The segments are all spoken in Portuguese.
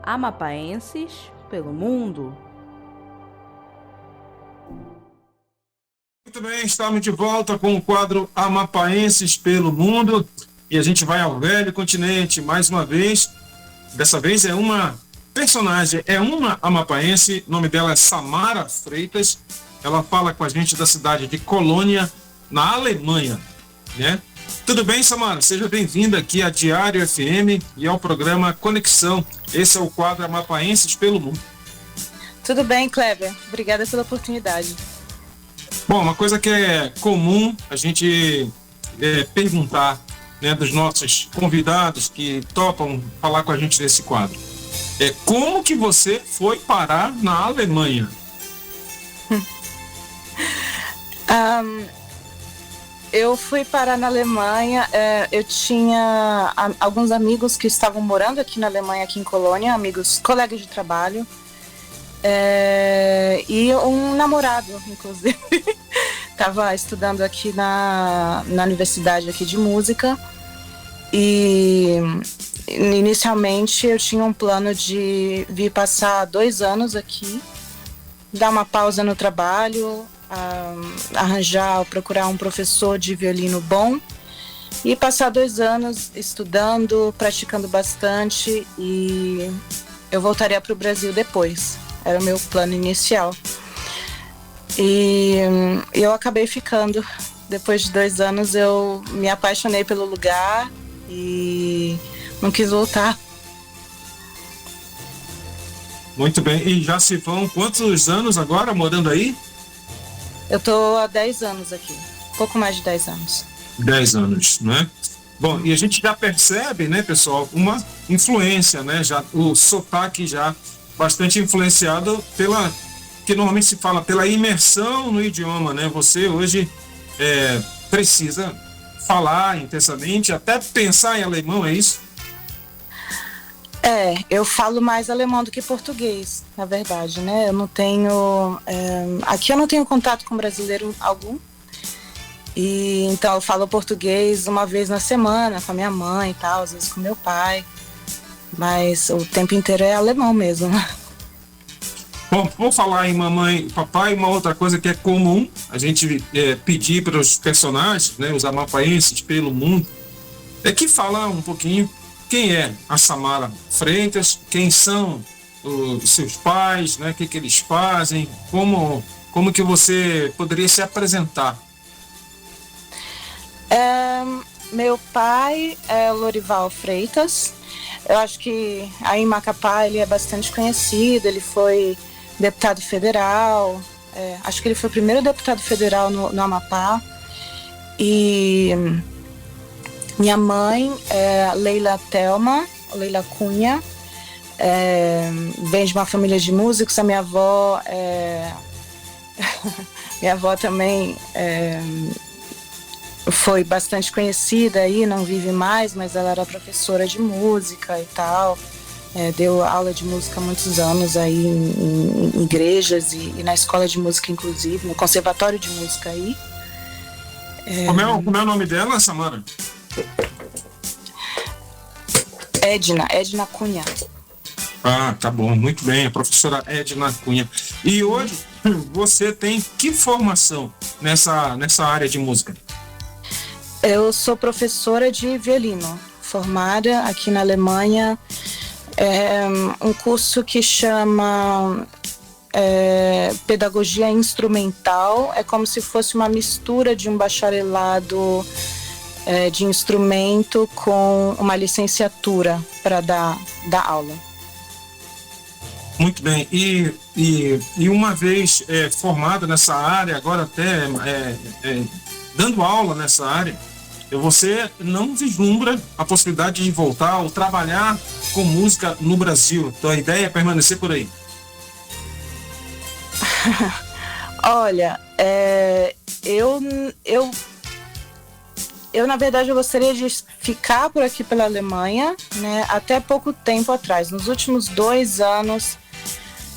Amapaenses pelo mundo. Muito bem, estamos de volta com o quadro Amapaenses pelo Mundo e a gente vai ao velho continente mais uma vez. Dessa vez é uma personagem, é uma amapaense, o nome dela é Samara Freitas. Ela fala com a gente da cidade de Colônia, na Alemanha, né? Tudo bem, Samara? Seja bem-vinda aqui à Diário FM e ao programa Conexão. Esse é o quadro Amapaenses pelo Mundo. Tudo bem, Kleber. Obrigada pela oportunidade. Bom, uma coisa que é comum a gente perguntar, né, dos nossos convidados que topam falar com a gente nesse quadro. Como que você foi parar na Alemanha? Eu fui parar na Alemanha, eu tinha alguns amigos que estavam morando aqui na Alemanha, aqui em Colônia, amigos, colegas de trabalho, e um namorado, inclusive, estava estudando aqui na universidade aqui de música, e inicialmente eu tinha um plano de vir passar 2 anos aqui, dar uma pausa no trabalho, procurar um professor de violino bom e passar 2 anos estudando, praticando bastante, e eu voltaria para o Brasil depois. Era o meu plano inicial. E eu acabei ficando. Depois de 2 anos eu me apaixonei pelo lugar e não quis voltar. Muito bem. E já se vão quantos anos agora morando aí? Eu tô há 10 anos aqui. Pouco mais de 10 anos. 10 anos, né? Bom, e a gente já percebe, né, pessoal, uma influência, né? Já, o sotaque já bastante influenciado que normalmente se fala pela imersão no idioma, né? Você hoje precisa falar intensamente, até pensar em alemão, é isso? Eu falo mais alemão do que português, na verdade, né? Eu não tenho... aqui eu não tenho contato com brasileiro algum. E então eu falo português uma vez na semana com a minha mãe e tal, às vezes com meu pai. Mas o tempo inteiro é alemão mesmo. Bom, vou falar em mamãe e papai, uma outra coisa que é comum a gente pedir para os personagens, né, os amapaenses pelo mundo, é que fala um pouquinho quem é a Samara Freitas, quem são os seus pais, né, o que eles fazem, como que você poderia se apresentar? Meu pai é Lorival Freitas. Eu acho que aí em Macapá ele é bastante conhecido, ele foi deputado federal, acho que ele foi o primeiro deputado federal no Amapá. E minha mãe é Leila Cunha, vem de uma família de músicos. A minha avó minha avó também foi bastante conhecida aí, não vive mais, mas ela era professora de música e tal, deu aula de música há muitos anos aí em igrejas e na escola de música, inclusive, no conservatório de música aí. Como é o nome dela, Samara? Edna Cunha. Ah, tá bom, muito bem, a professora Edna Cunha. E hoje você tem que formação nessa área de música? Eu sou professora de violino, formada aqui na Alemanha. É um curso que chama Pedagogia Instrumental. É como se fosse uma mistura de um bacharelado de instrumento com uma licenciatura para dar aula. Muito bem. E uma vez formada nessa área, agora até dando aula nessa área, você não vislumbra a possibilidade de voltar ou trabalhar com música no Brasil? Então a ideia é permanecer por aí? Olha, eu na verdade eu gostaria de ficar por aqui pela Alemanha, né? Até pouco tempo atrás, nos últimos 2 anos,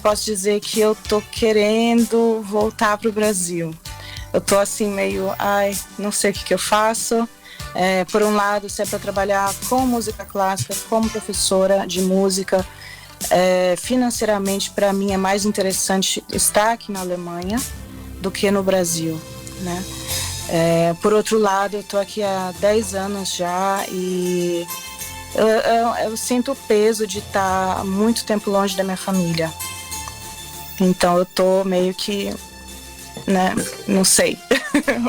posso dizer que eu tô querendo voltar pro Brasil. Eu tô assim meio, não sei o que eu faço. Por um lado, se é para trabalhar com música clássica, como professora de música, financeiramente, para mim, é mais interessante estar aqui na Alemanha do que no Brasil, né? Por outro lado, eu estou aqui há 10 anos já e eu sinto o peso de estar muito tempo longe da minha família. Então eu tô meio que, né, não sei.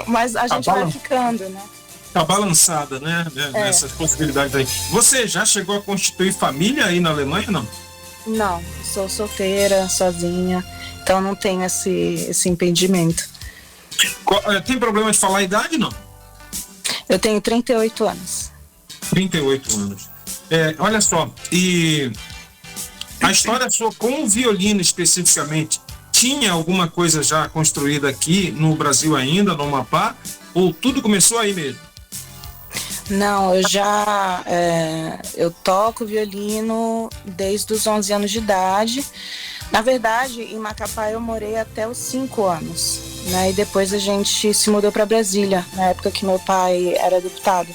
Mas a gente vai ficando, né? Tá balançada, né? Nessas possibilidades aí. Você já chegou a constituir família aí na Alemanha, não? Não, sou solteira, sozinha. Então não tenho esse impedimento. Tem problema de falar a idade, não? Eu tenho 38 anos. 38 anos. Olha só, e a história sua com o violino especificamente, tinha alguma coisa já construída aqui no Brasil ainda, no Amapá, ou tudo começou aí mesmo? Não, eu toco violino desde os 11 anos de idade. Na verdade, em Macapá eu morei até os 5 anos, né? E depois a gente se mudou para Brasília, na época que meu pai era deputado.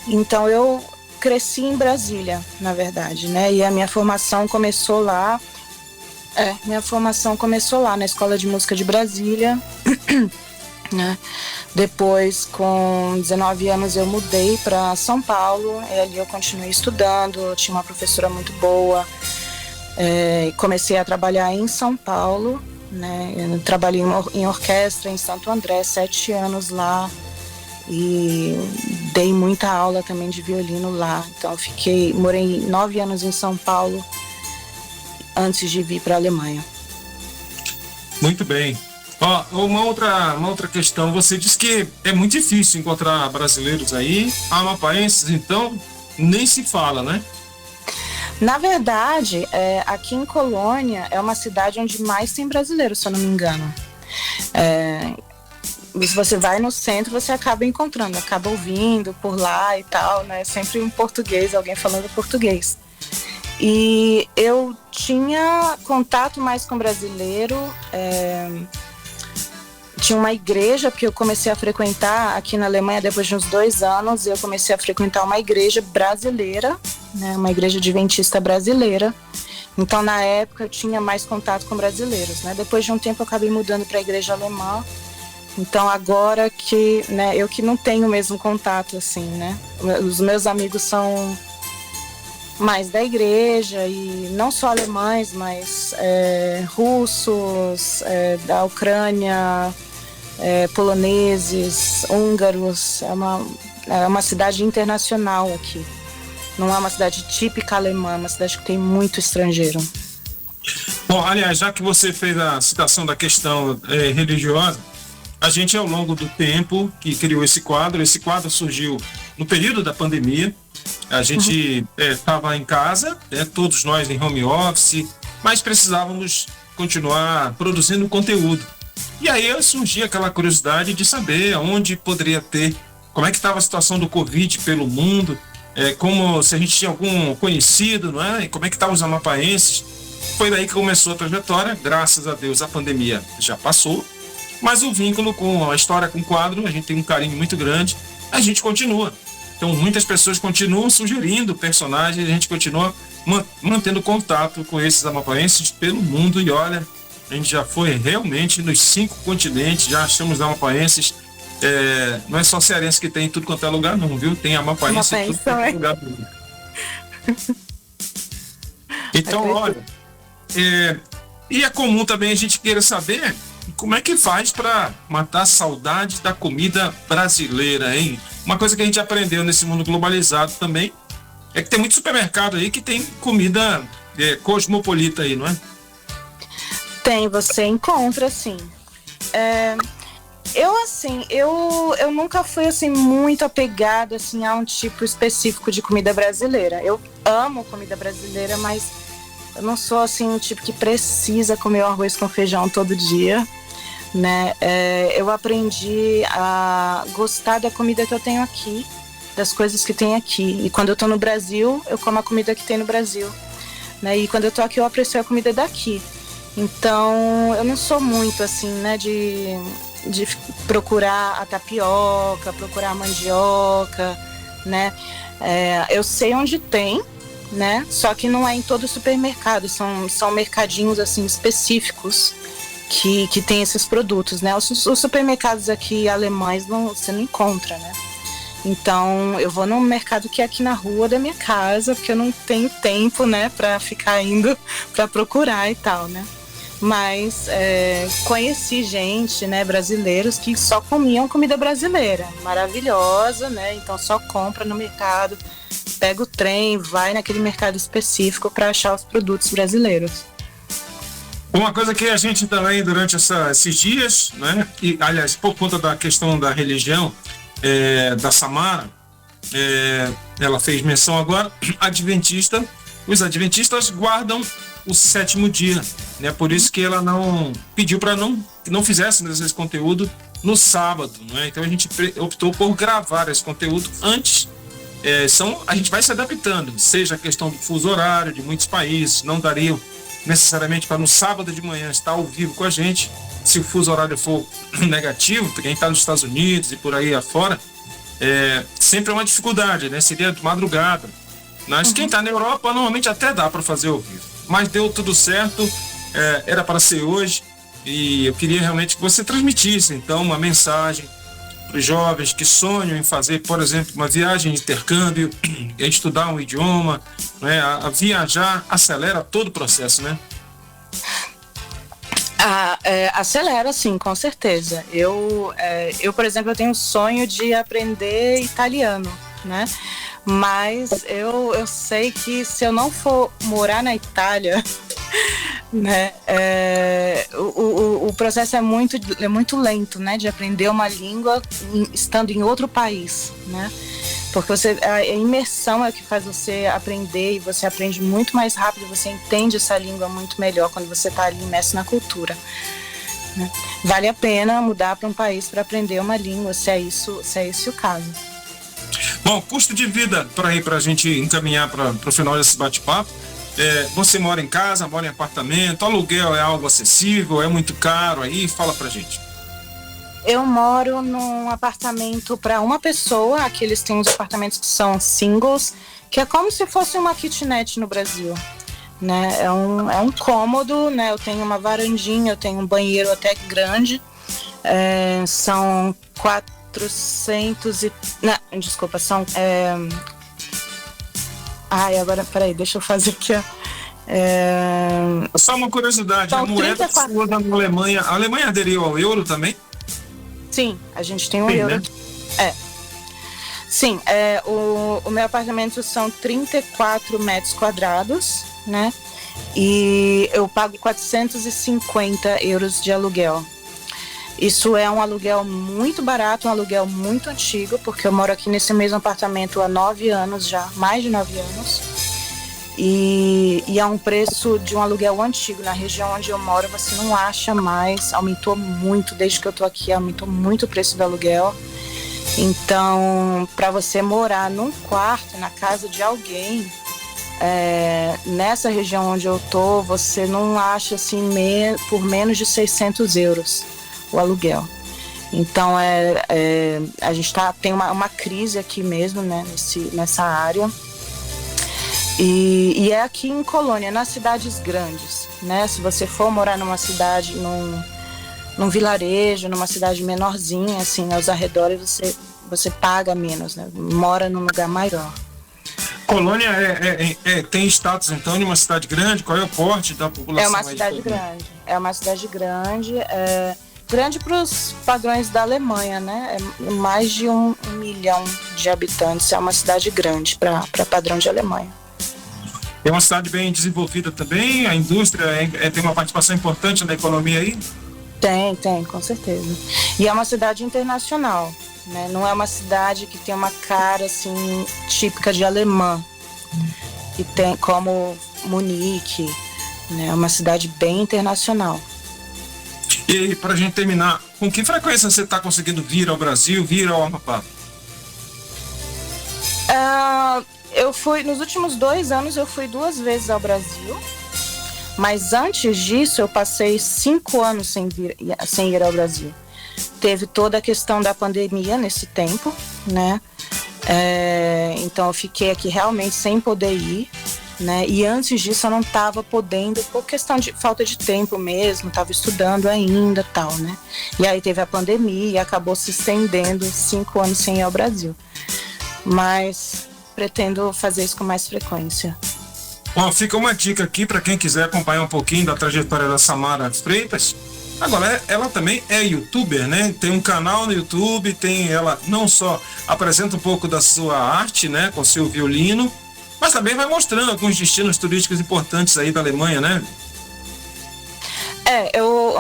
Então eu cresci em Brasília, na verdade, né? E a minha formação começou lá. Na Escola de Música de Brasília, né? Depois, com 19 anos, eu mudei para São Paulo e ali eu continuei estudando. Eu tinha uma professora muito boa. Comecei a trabalhar em São Paulo, né? Eu trabalhei em orquestra em Santo André, 7 anos lá. E dei muita aula também de violino lá. Então morei 9 anos em São Paulo antes de vir para a Alemanha. Muito bem. Uma outra questão, você disse que é muito difícil encontrar brasileiros aí, amapaenses, então nem se fala, né? Na verdade, aqui em Colônia é uma cidade onde mais tem brasileiros, se eu não me engano. Se você vai no centro, você acaba encontrando, acaba ouvindo por lá e tal, né? Sempre um português, alguém falando português. E eu tinha contato mais com brasileiro, tinha uma igreja, porque eu comecei a frequentar aqui na Alemanha depois de uns 2 anos, eu comecei a frequentar uma igreja brasileira, né, uma igreja adventista brasileira. Então, na época, eu tinha mais contato com brasileiros, né? Depois de um tempo, eu acabei mudando para a igreja alemã. Então, agora que, né, eu que não tenho o mesmo contato, assim, né? Os meus amigos são mais da igreja, e não só alemães, mas russos, da Ucrânia, poloneses, húngaros. É uma cidade internacional aqui. Não é uma cidade típica alemã, é uma cidade que tem muito estrangeiro. Bom, aliás, já que você fez a citação da questão religiosa, a gente, ao longo do tempo que criou esse quadro surgiu no período da pandemia. A gente estava em casa, todos nós em home office, mas precisávamos continuar produzindo conteúdo. E aí surgia aquela curiosidade de saber aonde poderia ter, como é que estava a situação do Covid pelo mundo, como se a gente tinha algum conhecido, não é? E como é que estavam os amapaenses. Foi daí que começou a trajetória. Graças a Deus a pandemia já passou, mas o vínculo com a história, com o quadro, a gente tem um carinho muito grande, a gente continua. Então muitas pessoas continuam sugerindo personagens, a gente continua mantendo contato com esses amapaenses pelo mundo. E olha, a gente já foi realmente nos 5 continentes, já achamos amapaenses. Não é só cearense que tem em tudo quanto é lugar, não, viu? Tem amapaense em tudo quanto é lugar do mundo. Então, olha, e é comum também a gente queira saber como é que faz para matar a saudade da comida brasileira, hein? Uma coisa que a gente aprendeu nesse mundo globalizado também é que tem muito supermercado aí que tem comida cosmopolita aí, não é? Tem, você encontra, sim. Eu nunca fui assim muito apegada assim a um tipo específico de comida brasileira. Eu amo comida brasileira, mas eu não sou assim um tipo que precisa comer arroz com feijão todo dia, né? Eu aprendi a gostar da comida que eu tenho aqui, das coisas que tem aqui. E quando eu tô no Brasil, eu como a comida que tem no Brasil, né? E quando eu tô aqui, eu aprecio a comida daqui. Então, eu não sou muito assim, né, de procurar a tapioca, procurar a mandioca, né? Eu sei onde tem, né? Só que não é em todo supermercado, são mercadinhos assim específicos que tem esses produtos, né? Os supermercados aqui alemães você não encontra, né? Então eu vou num mercado que é aqui na rua da minha casa, porque eu não tenho tempo, né, para ficar indo para procurar e tal, né? Mas conheci gente, né, brasileiros que só comiam comida brasileira, maravilhosa, né? Então só compra no mercado, pega o trem, vai naquele mercado específico para achar os produtos brasileiros. Uma coisa que a gente também, durante esses dias, né, e aliás, por conta da questão da religião, da Samara, ela fez menção agora, os adventistas guardam o 7º dia, né? Por isso que ela não pediu para que não fizéssemos esse conteúdo no sábado, né? Então a gente optou por gravar esse conteúdo antes. A gente vai se adaptando, seja a questão do fuso horário de muitos países, não dariam necessariamente para no sábado de manhã estar ao vivo com a gente, se o fuso horário for negativo, porque quem está nos Estados Unidos e por aí afora, sempre é uma dificuldade, né? Seria de madrugada. Mas quem está na Europa, normalmente até dá para fazer ao vivo. Mas deu tudo certo, era para ser hoje, e eu queria realmente que você transmitisse, então, uma mensagem para os jovens que sonham em fazer, por exemplo, uma viagem de intercâmbio, estudar um idioma, né? A viajar acelera todo o processo, né? Acelera, sim, com certeza. Eu, por exemplo, eu tenho um sonho de aprender italiano, né? Mas eu sei que se eu não for morar na Itália, né, o processo é muito lento, né, de aprender uma língua estando em outro país, né? Porque a imersão é o que faz você aprender, e você aprende muito mais rápido, você entende essa língua muito melhor quando você está ali imerso na cultura, né? Vale a pena mudar para um país para aprender uma língua, se é esse o caso. Bom, custo de vida, para a gente encaminhar para o final desse bate-papo. Você mora em casa, mora em apartamento, aluguel é algo acessível, é muito caro aí? Fala pra gente. Eu moro num apartamento para uma pessoa, aqui eles têm uns apartamentos que são singles, que é como se fosse uma kitnet no Brasil, né? É um cômodo, né? Eu tenho uma varandinha, eu tenho um banheiro até grande, são 400 e... Não, desculpa, são... agora, peraí, deixa eu fazer aqui, ó. Só uma curiosidade, a moeda que se usa na Alemanha, a Alemanha aderiu ao euro também? Sim, a gente tem um euro. Né? Sim, o meu apartamento são 34 metros quadrados, né? E eu pago 450 euros de aluguel. Isso é um aluguel muito barato, um aluguel muito antigo, porque eu moro aqui nesse mesmo apartamento há 9 anos já, mais de 9 anos. E é um preço de um aluguel antigo. Na região onde eu moro, você não acha mais, aumentou muito, desde que eu tô aqui, aumentou muito o preço do aluguel. Então, para você morar num quarto, na casa de alguém, nessa região onde eu tô, você não acha assim por menos de 600 euros o aluguel. Então a gente tem uma crise aqui mesmo, né, nessa área. E é aqui em Colônia, nas cidades grandes, né? Se você for morar numa cidade, num vilarejo, numa cidade menorzinha, assim, aos arredores, você paga menos, né? Mora num lugar maior. Colônia tem status, então, de uma cidade grande? Qual é o porte da população? É uma cidade grande. É uma cidade grande. Grande para os padrões da Alemanha, né? É mais de 1 milhão de habitantes. É uma cidade grande para padrão de Alemanha. É uma cidade bem desenvolvida também? A indústria tem uma participação importante na economia aí? Tem, com certeza. E é uma cidade internacional, né? Não é uma cidade que tem uma cara assim típica de alemã, que tem como Munique, né? É uma cidade bem internacional. E para a gente terminar, com que frequência você está conseguindo vir ao Brasil, vir ao Amapá? Eu fui, nos últimos 2 anos eu fui 2 vezes ao Brasil, mas antes disso eu passei 5 anos sem ir ao Brasil. Teve toda a questão da pandemia nesse tempo, né? Então eu fiquei aqui realmente sem poder ir. né? E antes disso eu não estava podendo, por questão de falta de tempo mesmo, estava estudando ainda, tal, né? E aí teve a pandemia e acabou se estendendo 5 anos sem ir ao Brasil. Mas pretendo fazer isso com mais frequência. Bom, fica uma dica aqui para quem quiser acompanhar um pouquinho da trajetória da Samara Freitas. Agora, ela também é youtuber, né? Tem um canal no YouTube, ela não só apresenta um pouco da sua arte, né, com seu violino, mas também vai mostrando alguns destinos turísticos importantes aí da Alemanha, né?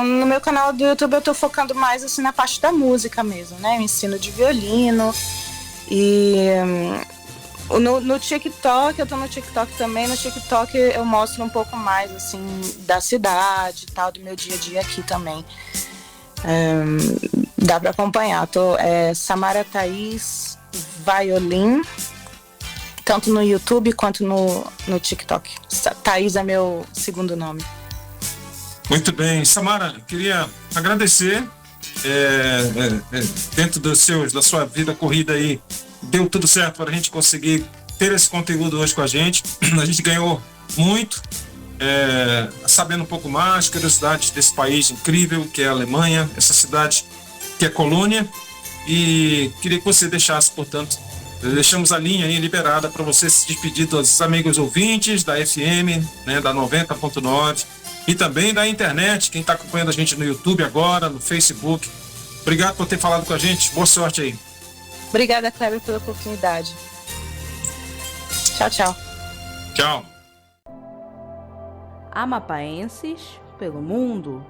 No meu canal do YouTube eu tô focando mais assim na parte da música mesmo, né? O ensino de violino e no TikTok, eu tô no TikTok também. No TikTok eu mostro um pouco mais assim da cidade e tal, do meu dia a dia aqui também. Dá pra acompanhar. Samara Thaís Violin, tanto no YouTube quanto no TikTok. Thaís é meu segundo nome. Muito bem. Samara, queria agradecer. Dentro da sua vida corrida aí, deu tudo certo para a gente conseguir ter esse conteúdo hoje com a gente. A gente ganhou muito, sabendo um pouco mais, curiosidades desse país incrível que é a Alemanha, essa cidade que é colônia. E queria que você deixasse, portanto, deixamos a linha aí liberada para você se despedir dos amigos ouvintes da FM, né, da 90.9 e também da internet, quem está acompanhando a gente no YouTube agora, no Facebook. Obrigado por ter falado com a gente, boa sorte aí. Obrigada, Kleber, pela oportunidade. Tchau, tchau. Tchau. Amapaenses pelo mundo.